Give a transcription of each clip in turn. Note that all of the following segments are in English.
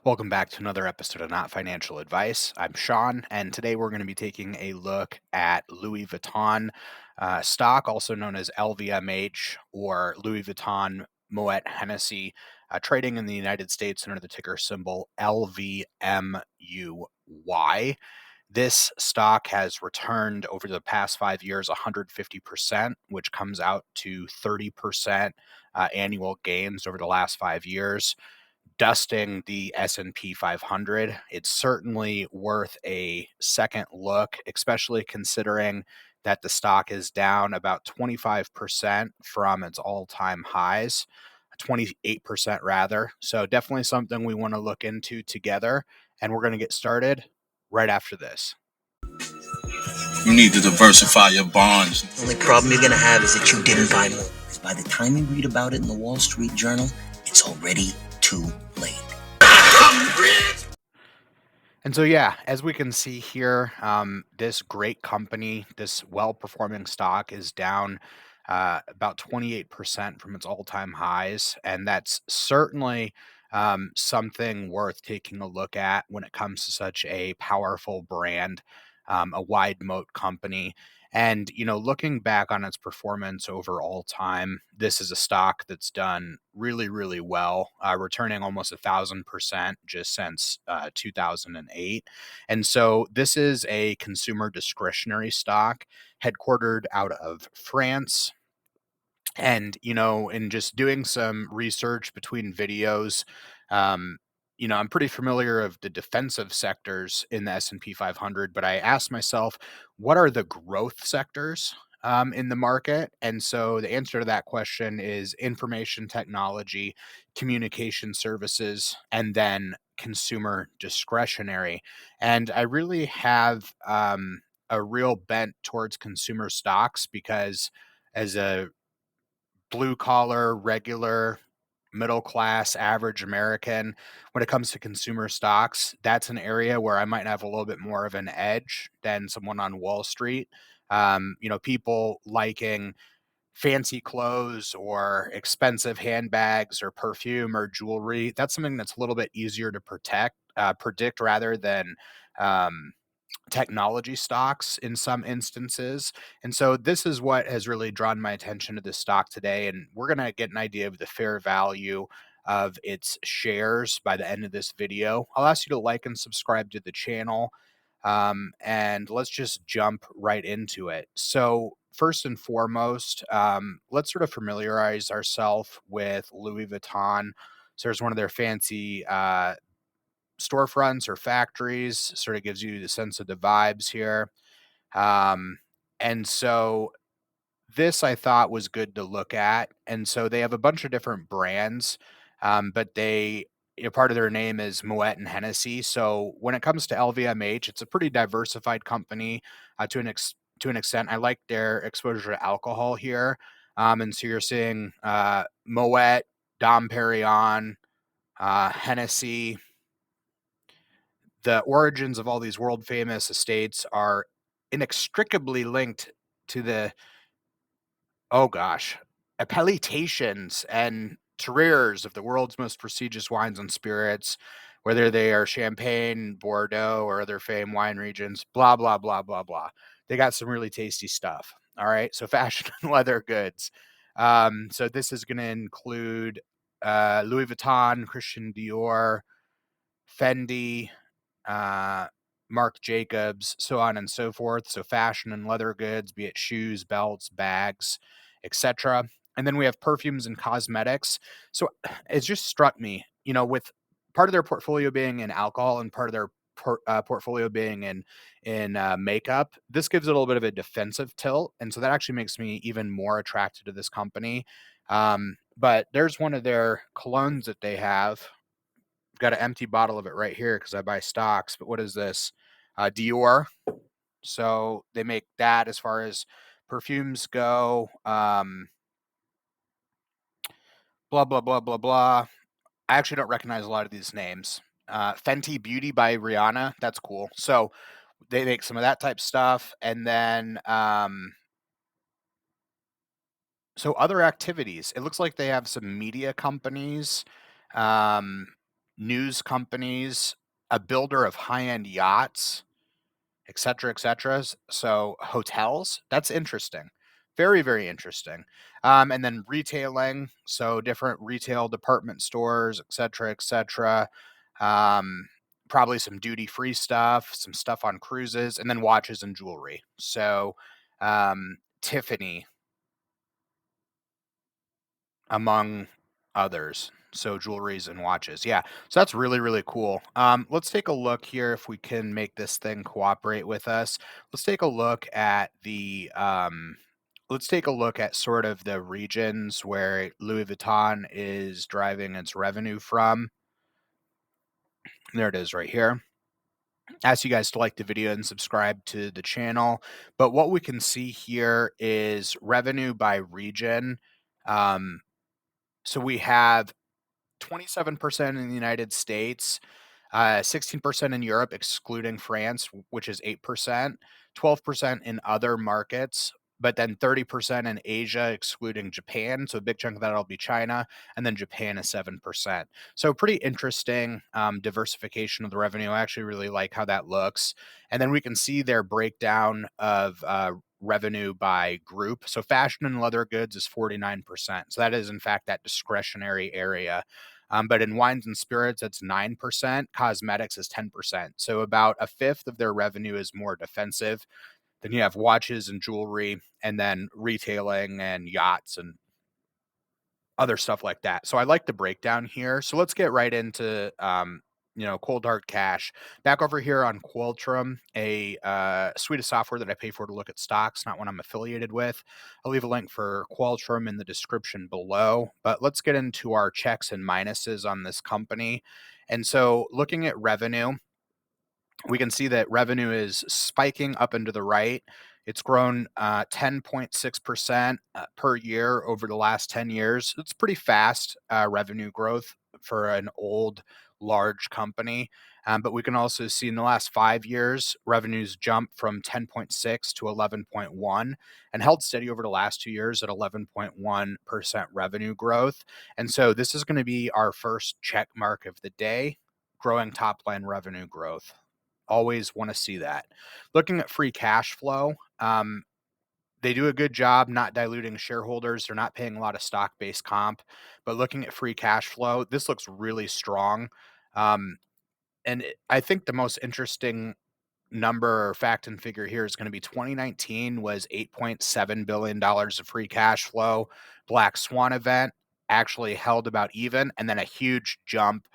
Welcome back to another episode of Not Financial Advice. I'm Sean, and today we're going to be taking a look at Louis Vuitton stock, also known as LVMH or Louis Vuitton Moet Hennessy, trading in the United States under the ticker symbol LVMUY. This stock has returned over the past 5 years 150%, which comes out to 30% annual gains over the last 5 years, dusting the S&P 500. It's certainly worth a second look, especially considering that the stock is down about 25% from its all-time highs, 28% rather. So definitely something we want to look into together, and we're going to get started right after this. You need to diversify your bonds. The only problem you're going to have is that you didn't buy more. Because by the time you read about it in the Wall Street Journal, it's already too late. And so, yeah, as we can see here, this great company, this well-performing stock is down about 28% from its all-time highs. And that's certainly something worth taking a look at when it comes to such a powerful brand, a wide moat company. And, looking back on its performance over all time, this is a stock that's done really, really well, returning almost 1,000% just since 2008. And so this is a consumer discretionary stock headquartered out of France. And, in just doing some research between videos, um, I'm pretty familiar of the defensive sectors in the S&P 500, but I asked myself, what are the growth sectors in the market? And so the answer to that question is information technology, communication services, and then consumer discretionary. And I really have a real bent towards consumer stocks because as a blue collar, regular, middle class, average American, when it comes to consumer stocks, that's an area where I might have a little bit more of an edge than someone on Wall Street. People liking fancy clothes or expensive handbags or perfume or jewelry. That's something that's a little bit easier to predict rather than um, technology stocks in some instances. And so this is what has really drawn my attention to this stock today. And we're going to get an idea of the fair value of its shares by the end of this video. I'll ask you to like and subscribe to the channel. And let's just jump right into it. So first and foremost, let's sort of familiarize ourselves with Louis Vuitton. So there's one of their fancy storefronts or factories, sort of gives you the sense of the vibes here. Um, and so this I thought was good to look at. And so they have a bunch of different brands, but part of their name is Moet and Hennessy. So when it comes to LVMH, it's a pretty diversified company to an extent. I like their exposure to alcohol here. And so you're seeing Moet, Dom Perignon, Hennessy. The origins of all these world famous estates are inextricably linked to the, oh gosh, appellations and terroirs of the world's most prestigious wines and spirits, whether they are Champagne, Bordeaux, or other famed wine regions, blah, blah, blah, blah, blah. They got some really tasty stuff. All right. So fashion and leather goods. So this is going to include Louis Vuitton, Christian Dior, Fendi, uh, Marc Jacobs, so on and so forth. So fashion and leather goods, be it shoes, belts, bags, etc. And then we have perfumes and cosmetics. So it just struck me, with part of their portfolio being in alcohol and part of their portfolio being in makeup, this gives it a little bit of a defensive tilt, and so that actually makes me even more attracted to this company. But there's one of their colognes that they have. Got an empty bottle of it right here because I buy stocks. But what is this? Dior. So they make that as far as perfumes go. Blah, blah, blah, blah, blah. I actually don't recognize a lot of these names. Fenty Beauty by Rihanna. That's cool. So they make some of that type stuff. And then, so other activities. It looks like they have some media companies. Um, news companies, a builder of high-end yachts, et cetera, et cetera. So hotels, that's interesting. Very, very interesting. And then retailing, so different retail department stores, et cetera, et cetera. Um, Probably some duty-free stuff, some stuff on cruises, and then watches and jewelry. So Tiffany, among others. So jewelries and watches. Yeah. So that's really, really cool. Let's take a look here if we can make this thing cooperate with us. Let's take a look at let's take a look at sort of the regions where Louis Vuitton is driving its revenue from. There it is right here. Ask you guys to like the video and subscribe to the channel. But what we can see here is revenue by region. Um, so we have 27% in the United States, 16% in Europe, excluding France, which is 8%, 12% in other markets, but then 30% in Asia, excluding Japan. So a big chunk of that will be China, and then Japan is 7%. So pretty interesting diversification of the revenue. I actually really like how that looks. And then we can see their breakdown of revenue by group. So fashion and leather goods is 49%. So that is, in fact, that discretionary area. But in wines and spirits, it's 9%. Cosmetics is 10%. So about a fifth of their revenue is more defensive. Then you have watches and jewelry, and then retailing and yachts and other stuff like that. So I like the breakdown here. So let's get right into cold hard cash. Back over here on Qualtrum, a suite of software that I pay for to look at stocks, not one I'm affiliated with. I'll leave a link for Qualtrum in the description below. But let's get into our checks and minuses on this company. And so looking at revenue, we can see that revenue is spiking up and to the right. It's grown 10.6% per year over the last 10 years. It's pretty fast revenue growth for an old, large company. But we can also see in the last 5 years, revenues jumped from 10.6 to 11.1 and held steady over the last 2 years at 11.1% revenue growth. And so this is going to be our first check mark of the day, growing top line revenue growth. Always want to see that. Looking at free cash flow, they do a good job not diluting shareholders. They're not paying a lot of stock-based comp, but looking at free cash flow, this looks really strong. I think the most interesting number or fact and figure here is going to be 2019 was $8.7 billion of free cash flow. Black Swan event actually held about even, and then a huge jump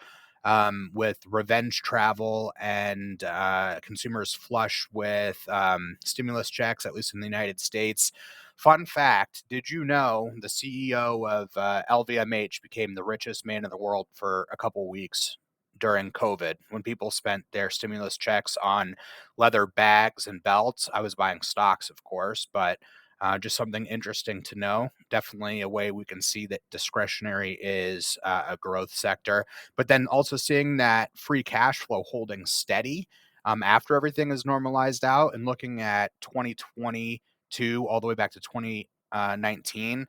with revenge travel and consumers flush with stimulus checks, at least in the United States. Fun fact, did you know the CEO of LVMH became the richest man in the world for a couple weeks during COVID when people spent their stimulus checks on leather bags and belts? I was buying stocks, of course, but just something interesting to know. Definitely a way we can see that discretionary is a growth sector, but then also seeing that free cash flow holding steady after everything is normalized out, and looking at 2022 all the way back to 2019,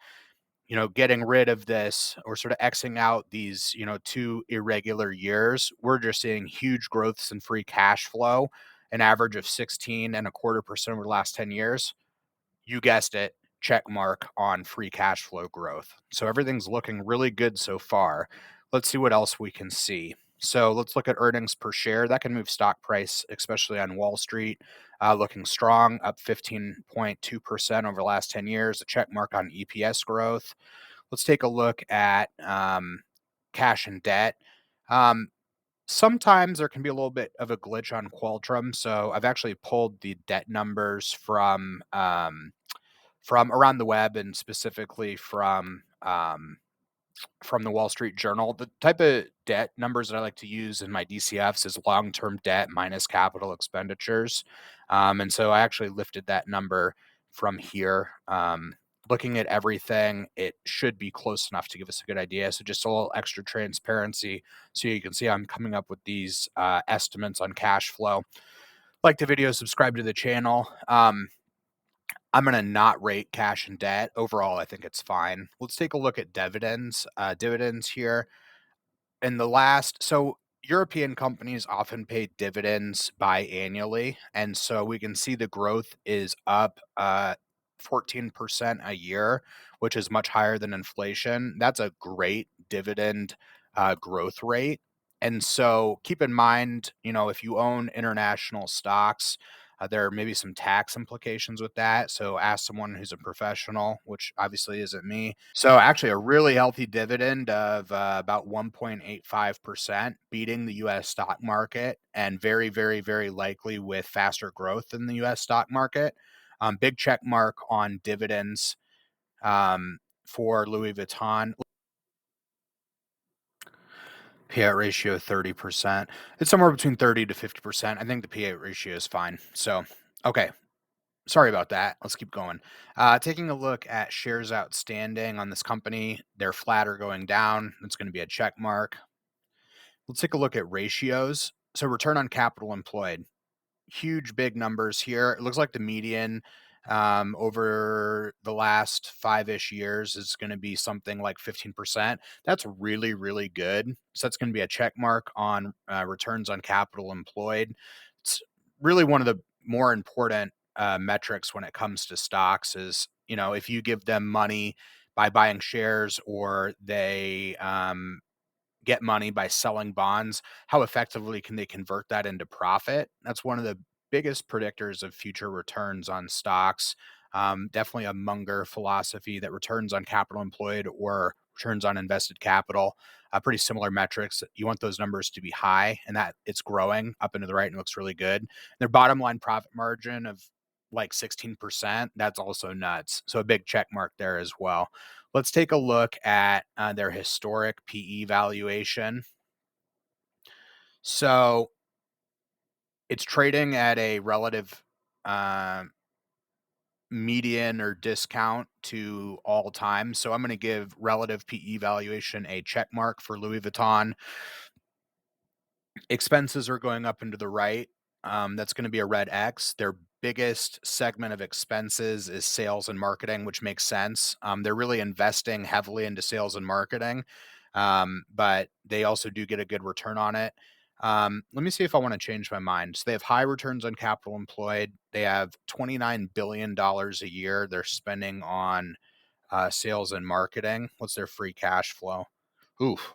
getting rid of this or sort of Xing out these, two irregular years, we're just seeing huge growths in free cash flow, an average of 16.25% over the last 10 years. You guessed it, check mark on free cash flow growth. So everything's looking really good so far. Let's see what else we can see. So let's look at earnings per share. That can move stock price, especially on Wall Street. Looking strong, up 15.2% over the last 10 years, a check mark on EPS growth. Let's take a look at cash and debt. Um, Sometimes there can be a little bit of a glitch on Qualtrum. So I've actually pulled the debt numbers from around the web, and specifically from the Wall Street Journal. The type of debt numbers that I like to use in my DCFs is long-term debt minus capital expenditures. And so I actually lifted that number from here. Looking at everything, it should be close enough to give us a good idea. So just a little extra transparency so you can see I'm coming up with these estimates on cash flow. Like the video, subscribe to the channel. I'm going to not rate cash and debt. Overall, I think it's fine. Let's take a look at dividends. Dividends here in the last, so European companies often pay dividends biannually, and so we can see the growth is up 14% a year, which is much higher than inflation. That's a great dividend growth rate. And so keep in mind, if you own international stocks, there may be some tax implications with that. So ask someone who's a professional, which obviously isn't me. So actually, a really healthy dividend of about 1.85%, beating the U.S. stock market, and very, very, very likely with faster growth than the U.S. stock market. Big check mark on dividends for Louis Vuitton. Payout ratio 30%. It's somewhere between 30 to 50%. I think the payout ratio is fine. So, okay. Sorry about that. Let's keep going. Taking a look at shares outstanding on this company, they're flat or going down. It's going to be a check mark. Let's take a look at ratios. So, return on capital employed, huge big numbers here. It looks like the median over the last 5-ish years is going to be something like 15%. That's really, really good. So that's going to be a check mark on returns on capital employed. It's really one of the more important metrics when it comes to stocks is, if you give them money by buying shares or they get money by selling bonds, how effectively can they convert that into profit? That's one of the biggest predictors of future returns on stocks. Definitely a Munger philosophy that returns on capital employed or returns on invested capital, pretty similar metrics. You want those numbers to be high and that it's growing up into the right and looks really good. Their bottom line profit margin of like 16%, that's also nuts. So a big check mark there as well. Let's take a look at their historic PE valuation. So it's trading at a relative uh, median or discount to all time. So I'm going to give relative PE valuation a check mark for Louis Vuitton. Expenses are going up into the right. That's going to be a red X. Their biggest segment of expenses is sales and marketing, which makes sense. They're really investing heavily into sales and marketing, but they also do get a good return on it. Let me see if I want to change my mind. So they have high returns on capital employed. They have $29 billion a year they're spending on sales and marketing. What's their free cash flow? Oof.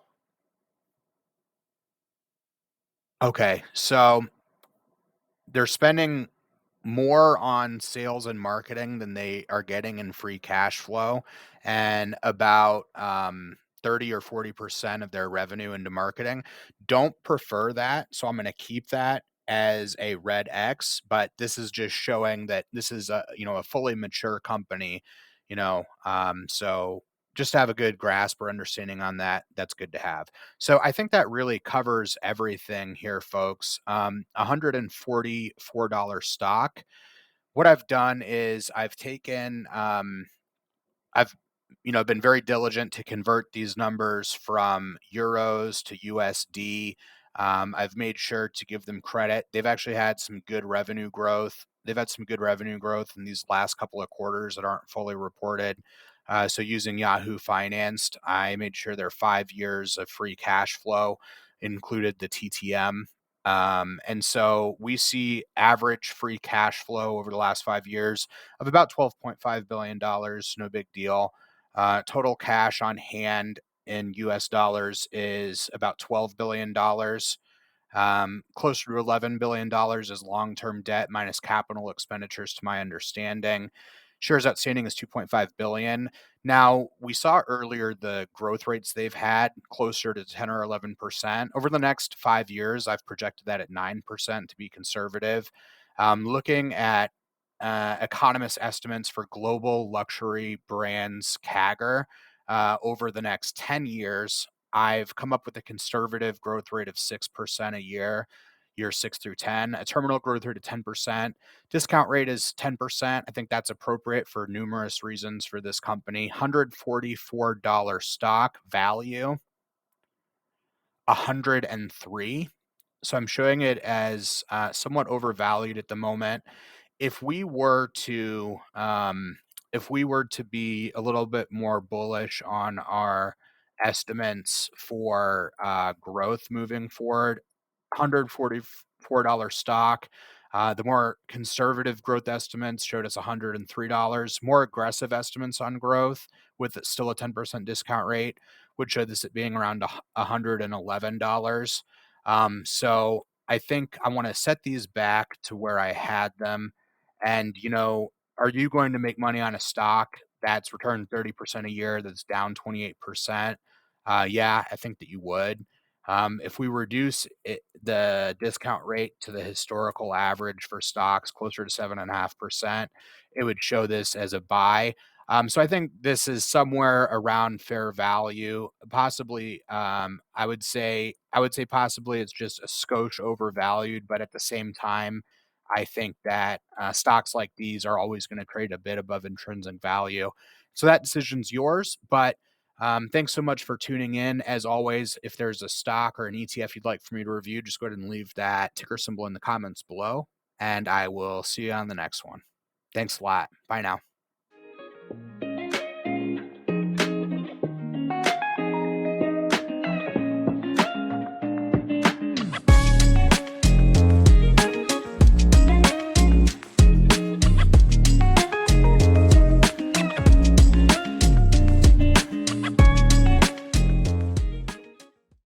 Okay, so they're spending more on sales and marketing than they are getting in free cash flow, and about 30 or 40% of their revenue into marketing. Don't prefer that, so I'm going to keep that as a red X, but this is just showing that this is a fully mature company, so just to have a good grasp or understanding on that, that's good to have. So I think that really covers everything here, folks. $144 stock. What I've done is I've been very diligent to convert these numbers from euros to USD. I've made sure to give them credit. They've actually had some good revenue growth. They've had some good revenue growth in these last couple of quarters that aren't fully reported. So using Yahoo Financed, I made sure their 5 years of free cash flow included the TTM. And so we see average free cash flow over the last 5 years of about $12.5 billion. No big deal. Total cash on hand in US dollars is about $12 billion. Closer to $11 billion is long-term debt minus capital expenditures, to my understanding. Shares outstanding is 2.5 billion. Now, we saw earlier the growth rates they've had closer to 10 or 11%. Over the next 5 years, I've projected that at 9% to be conservative. Looking at economist estimates for global luxury brands CAGR over the next 10 years, I've come up with a conservative growth rate of 6% a year, years 6 through 10, a terminal growth rate of 10%. Discount rate is 10%. I think that's appropriate for numerous reasons for this company. $144 stock value, 103. So I'm showing it as somewhat overvalued at the moment. If we were to be a little bit more bullish on our estimates for growth moving forward. $144 stock. The more conservative growth estimates showed us $103. More aggressive estimates on growth with still a 10% discount rate would show this at being around $111. So I think I want to set these back to where I had them. And, are you going to make money on a stock that's returned 30% a year, that's down 28%? Yeah, I think that you would. If we reduce the discount rate to the historical average for stocks closer to 7.5%, it would show this as a buy. So I think this is somewhere around fair value. Possibly, I would say possibly it's just a skosh overvalued, but at the same time, I think that stocks like these are always going to trade a bit above intrinsic value. So that decision's yours, but thanks so much for tuning in. As always, if there's a stock or an ETF you'd like for me to review, just go ahead and leave that ticker symbol in the comments below, and I will see you on the next one. Thanks a lot. Bye now.